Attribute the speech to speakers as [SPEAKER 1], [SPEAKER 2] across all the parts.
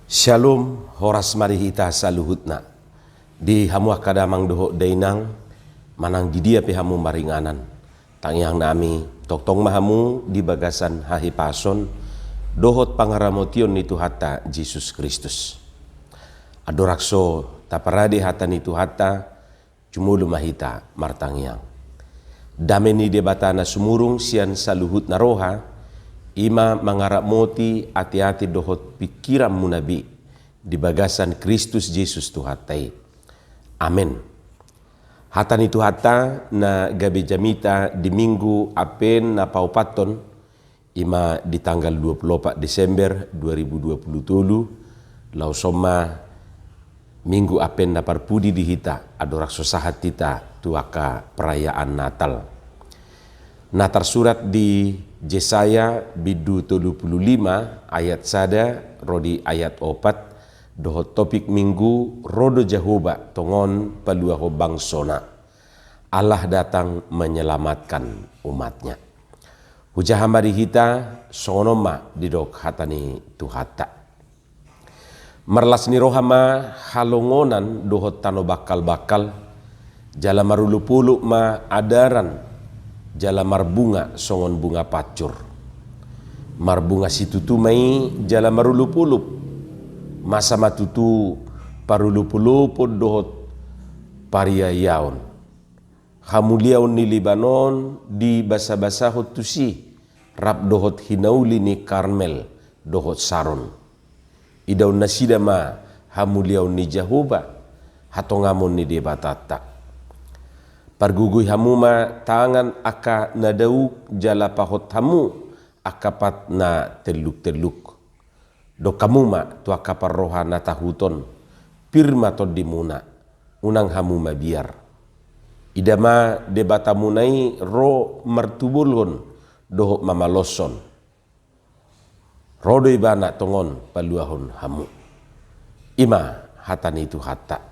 [SPEAKER 1] Shalom, horas marihita saluhutna. Di hamu kadamang doho dainang, manang didia pe hamu maringanan. Tangyang nami, toktong mahamu di bagasan hahipason, dohot pangaramotion ni Tuhata Jesus Kristus. Adorakso taparade hata ni Tuhata, cumulu mahita martangyang. Dame ni debatana sumurung sian saluhut naroha, ima mangarap moti hati-hati dohot pikiran munabi di bagasan Kristus Yesus Tuhatai. Amin. Hatan itu hata na gabi jamita di minggu apen na paupaton ima di tanggal 24 Desember 2027 lau soma minggu apen na parpudi di hita adorak sosahat tita tuaka perayaan Natal. Natar surat di Jesaya bidu 35 ayat sada rodi ayat 4 dohot topik minggu rodo Jehoba tongon paluaho bangsona. Allah datang menyelamatkan umatnya. Hujah hamari hita sonoma didok hatani Tuhata. Merlas ni rohama halongonan dohot tano bakal-bakal jala marulu-pulu ma adaran jala marbunga songon bunga pacur. Marbunga situtumai jala marulup-ulup. Masa matutu parulup-ulup dohot pariyayaon. Hamuliaon ni Libanon di basa-basa hotusi. Rap dohot hinauli ni Karmel dohot Saron. Idaun nasida ma hamuliaon ni Jehoba hatongamon ni debatata. Parguguy hamuma tangan aka nadauk jala pahot hamu akapat na teluk-teluk. Do kamuma tu akapar roha na tahuton pirma to dimuna unang hamuma biar. Idama debatamunai ro martubulhon dohok mamaloson. Rodo ibana tongon paluahon hamu. Ima hatan itu hata.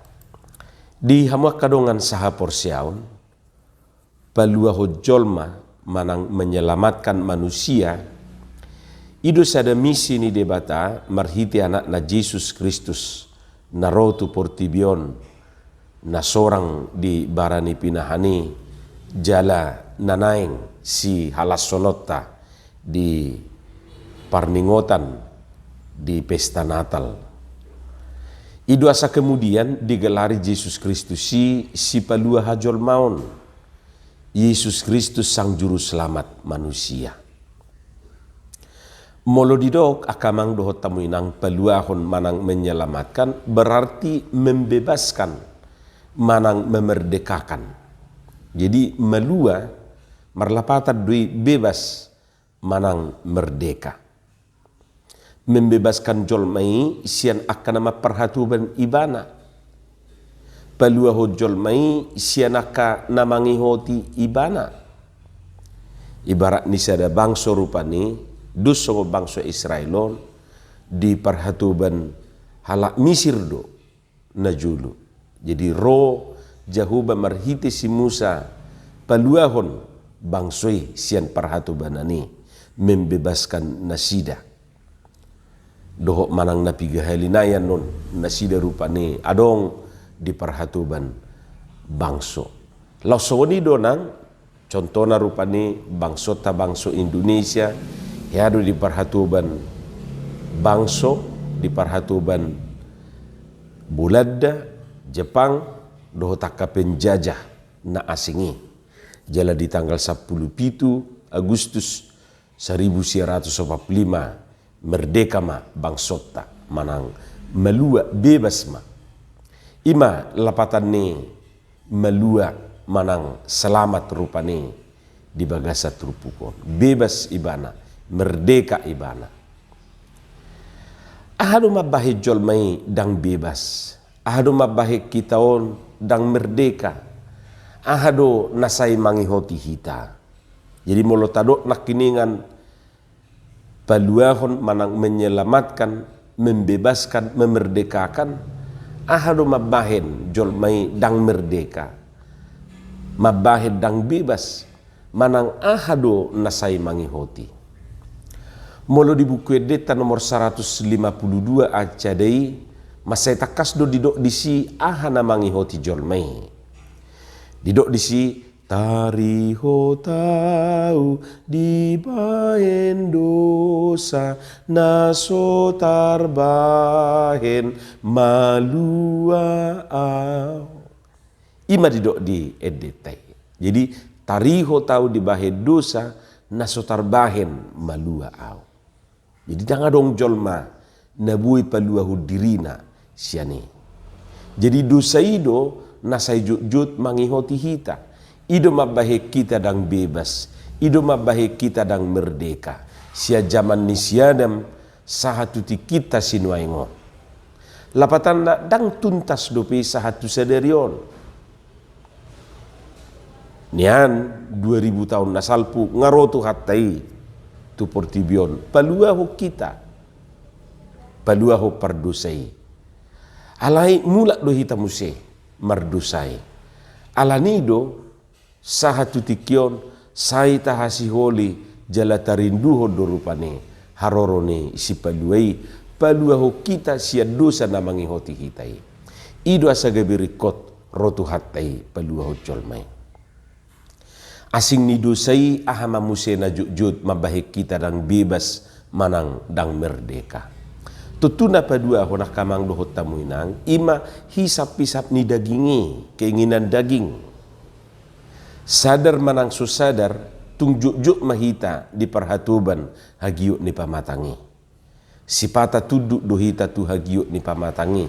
[SPEAKER 1] Di hamu kadongan saha porsiaon paluaho jolma manang menyelamatkan manusia. Ido sada misi ni debata marhiti anak na Jesus Kristus na rotu portibion na sorang di barani pinahani jala nanaing si halasonota di parningotan di pesta Natal. Ido asa kemudian digelari Jesus Kristus si palua hajol maun. Yesus Kristus sang juru selamat manusia. Molo didok akamang dohot tamuinang peluahon manang menyelamatkan berarti membebaskan, manang memerdekakan. Jadi melua marlapatan dui bebas manang merdeka. Membebaskan jolmai sian akan nama perhatuban ibana. Paluaho jolmai sianaka namangi hoti ibana. Ibarat ni sada bangso rupani duso bangso Israelon di perhatuban halak Misir do najulu. Jadi ro Jehoba marhiti si Musa paluahon bangsoi sian perhatuban ani membebaskan nasida. Dohok manang napiga halinayan non nasida rupani adong di perhatuban bangso. Lau sawani donang contohna rupani bangsota bangso Indonesia yado di perhatuban bangso di perhatuban Bulada Jepang dohotaka penjajah na asingi jala di tanggal 17 Agustus 1945 merdeka ma bangsota manang melua bebas ma. Ima lapatan ni melua manang selamat rupani di bagasa trupukon. Bebas ibana, merdeka ibana. Ahadu mabahe jolmai dang bebas. Ahadu mabahe kitaon dang merdeka. Ahadu nasai mangihoti hita. Jadi molotadok nakiningan paluahon manang menyelamatkan, membebaskan, memerdekakan. Ahadu mabahen jolmai dang merdeka. Mabahen dang bebas. Manang ahadu nasai mangihoti. Molo di buku edeta nomor 152 acadai masai takas do didok disi ahana mangi hoti jolmai. Didok disi tariho tau di bahen dosa naso tarbahen malua au. Ima didok di edetai. Jadi tariho tau di bahen dosa naso tarbahen malua au. Jadi jangan dong jolma nabui paluahu dirina siani. Jadi dosa ido nasai jut mangihoti hita. Ido mabahe kita dang bebas. Ido mabahe kita dang merdeka. Sia zaman ni siadam sahatuti kita sinuaingo. Lapatan dang tuntas dope sahatu sadarion. Nian 2000 tahun nasalpu ngarotu hatai tu portibion. Paluahu kita. Paluahu pardusai. Alai mulak do hita muse mardusai. Alanido sahatu tikion sai tahasi holi jala tarinduho dorupane harorone isi paluai paluaho kita sia dosa namangi hoti hitai. Ido asaga berikot rotu hatai paluaho colmai. Asing ni dosai ahama muse na jujud mabahik kita dang bebas manang dang merdeka. Tutuna padua honak kamang dohot tamuinang ima hisap-hisap ni dagingi keinginan daging. Sadar manang susadar tungjuk-juk mahita di perhatuban hagiuk ni pamatangi. Sipata tuduk dohita tu hagiuk ni pamatangi.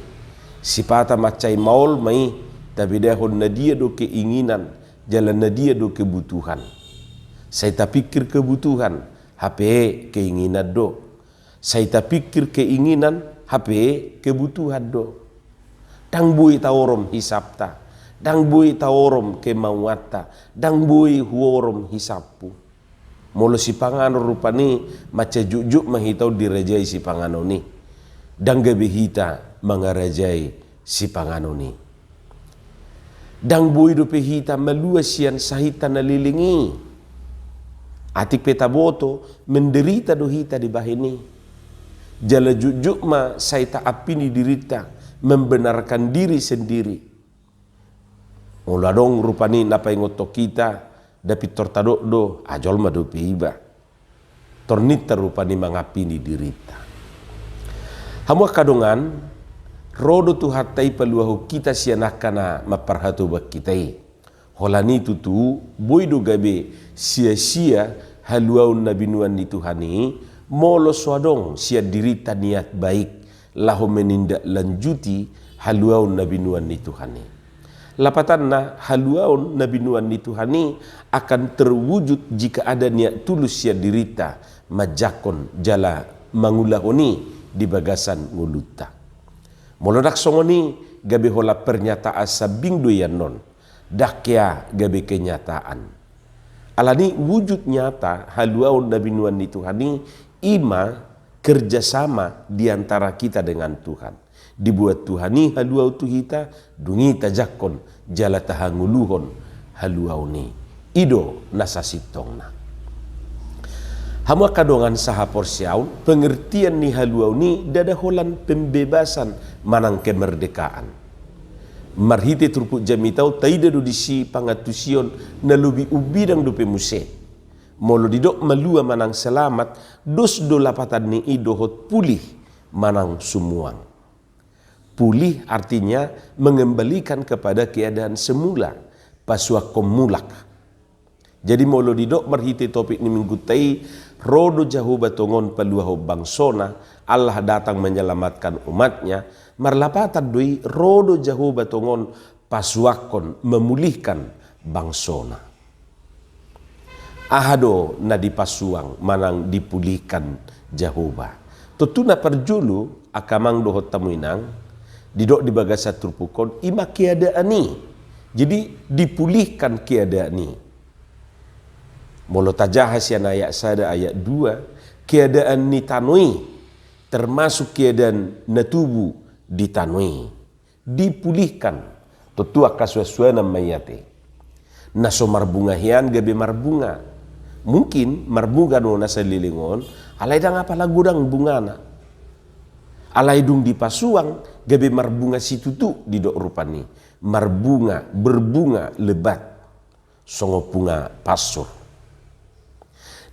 [SPEAKER 1] Sipata macai maul mai tapi dahon nadia do keinginan jalan nadia do kebutuhan. Saya tak pikir kebutuhan, HP keinginan do. Saya tak pikir keinginan, HP kebutuhan do. Dang bui taorom hisapta, dang bui taorom kemauata, dang bui huorom hisapu. Molo si pangano rupani maca jujuk mahitau dirajai si pangano ni. Dang gabe hita mangarajai si pangano ni. Dang bui dope hita maluasian sahita nalilingi. Atik peta boto menderita do hita di bahini. Jala jujuk ma saya tak apini dirita membenarkan diri sendiri. Uladong rupani napa ngoto kita dapat tortadok do ajol ma do piba. Tornita rupani mangapini dirita. Hamua kadongan rodo tu hatai paluahu kita sianakana maparhatu bak kitai. Holani tutu boido gabe sia-sia haluaun nabinuan ni Tuhani molo swadong sia dirita niat baik lahu menindak lanjuti haluaun nabinuan ni Tuhani. Lapatanna haluaun nabinuan ni Tuhani akan terwujud jika ada niat tulus sia dirita majakon jala mangulahoni di bagasan nguluta. Molodak songoni gabe hola pernyataan sabing doyan non dakya gabe kenyataan. Alani wujud nyata haluaun nabinuan ni Tuhani ima kerjasama di antara kita dengan Tuhan. Dibuat Tuhani haluau tuhita dungi tajakon jala tahanguluhon haluau ni. Ido nasasitongna. Hamua kadongan saha porsiaun pengertian ni haluau ni dada holan pembebasan manang kemerdekaan. Marhite turpuk jamitau taida do disi pangatusion nalubi ubidang dope muse. Molo didok malua manang selamat dos do lapatan ni idohot pulih manang sumuang. Pulih artinya mengembalikan kepada keadaan semula pasuak komulak. Jadi molo didok marhite topik ni minggutai rodo jahu batongon paluaho bangsona Allah datang menyelamatkan umatnya marlapatan doi rodo jahu batongon pasuakon memulihkan bangsona. Ahado na dipasuang manang dipulihkan Jehovah. Tutuna perjulu akamang dohot tamuinang didok di bagasa turpukon ima keadaan ni. Jadi dipulihkan keadaan ni. Molo tajahas yang ayat sada ayat 2 keadaan ni tanui termasuk keadaan natubu ditanui dipulihkan tutua kaswasuana mayate naso marbunga hian gabe marbunga mungkin marbunga no nasa lilingon, alay dang apa lagudang bungana. Alay dung di pasuang, gabi marbunga situtu di dok rupani. Marbunga, berbunga lebat, songo punga pasur.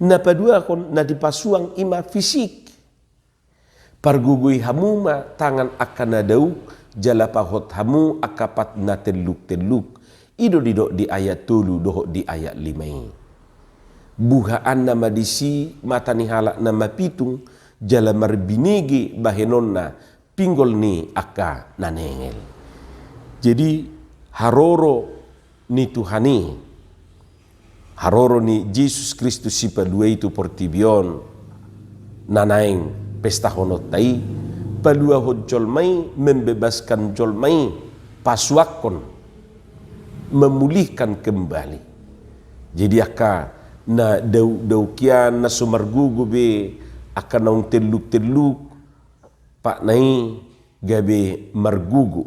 [SPEAKER 1] Na padua kon na di pasuang ima fisik. Pargugui hamuma tangan akan nadau, jalapahot hamu akapat na teluk-teluk. Ido didok di ayat 3 dohok di ayat 5. Buhaan nama disi mata ni halak nama pitung jala marbinigi bahenonna pinggol ni aka nanengel. Jadi haroro ni Tuhani, haroro ni Yesus Kristus si palua itu portibion nanaeng pesta honot tai palua hod jolmai membebaskan jolmai pasuakon memulihkan kembali. Jadi aka na daukian na sumargugu be aka naung teluk-teluk pak nai gabe margugu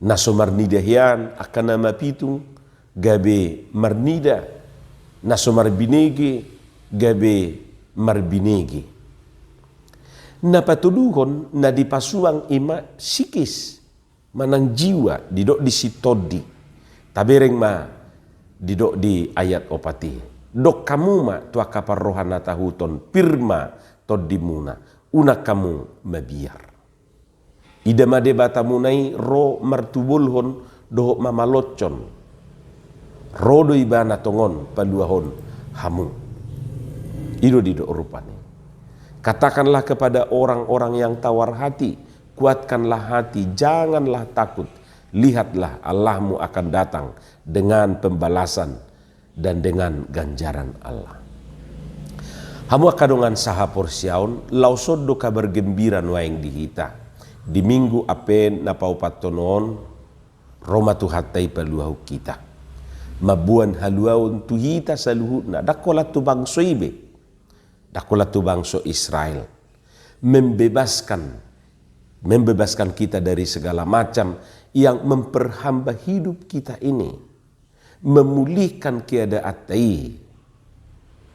[SPEAKER 1] na sumarnida hian aka nama pitung gabe marnida na sumarbinege gabe marbinege. Na patuluhon na dipasuang ima sikis manang jiwa didok di sitodi tabereng ma didok di ayat opati dok kamu ma tua kapar rohana tahuton pirma todimuna una kamu mabiar ida made batamunai ro martubulhon dohok mamalocon ro do ibana tongon paluahon hamu ido didok rupani. Katakanlah kepada orang-orang yang tawar hati, kuatkanlah hati, janganlah takut. Lihatlah Allahmu akan datang dengan pembalasan dan dengan ganjaran Allah. Hamu akadongan saha porsiaun, lausod do kabar gembira nuaing dihita. Di minggu apen na paupatonon, Roma tuhatai paluahu kita. Mabuan haluaun tuhita saluhutna, dakola tu bangso ibe, dakola tu bangso Israel. Membebaskan kita dari segala macam yang memperhamba hidup kita ini, memulihkan keadaan tai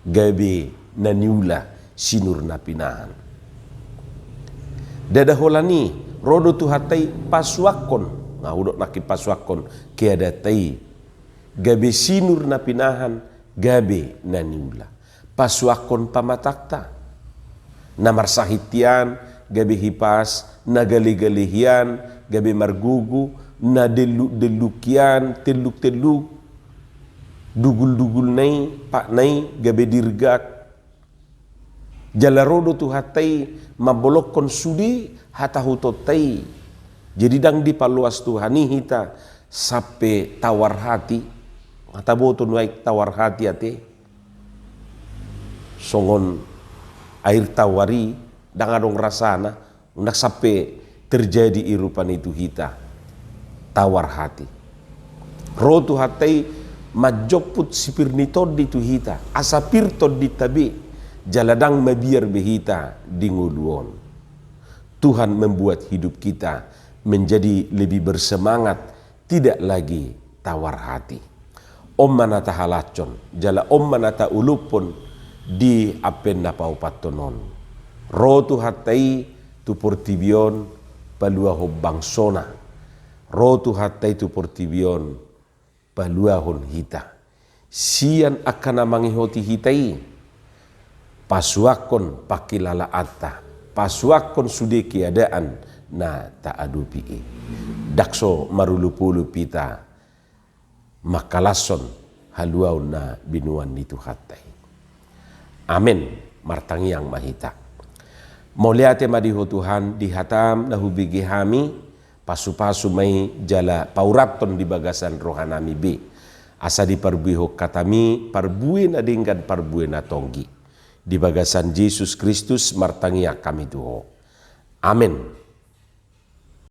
[SPEAKER 1] gabe naniula sinur napinahan dadaholani rodo tuhatai pasuakon ngahudok naki pasuakon keadaan tai gabe sinur napinahan gabe naniula pasuakon pamatakta namar sahitian gabe hipas nagali-galihian gabe margugu na deluk-delukian teluk-teluk dugul-dugul nai pak nai gabe dirgak jalarodo tu hatai mabolokon sudi hatahutotai jadi dang dipaluas Tuhani hita sampai tawar hati mata boto nuaik tawar hati ate songon air tawari dang adong rasana undak sampai terjadi irupan itu hita tawar hati rotu hatai majoput sipirni todi tu hita asapir todi tabi jaladang mabiar behita dinguluon. Tuhan membuat hidup kita menjadi lebih bersemangat, tidak lagi tawar hati. Om manata halacon jala om manata ulupon di apen napau patonon rotu hatai tu portibion palua bangsona rotu hatai tu portibion palua hon hita sian akan mangihoti hitai pasuakon pakilala atta pasuakon sude keadaan na taadupi dakso marulupulu pita makalason haluau na binuan itu hatai amin martangi yang mahita moliate madiho Tuhan dihatam na hubigi hami pasu-pasu mai jala pauraton di bagasan rohanami be asa di parbuho katami parbuin adinggan parbuin atonggi di bagasan Yesus Kristus martangia kami tuho amin.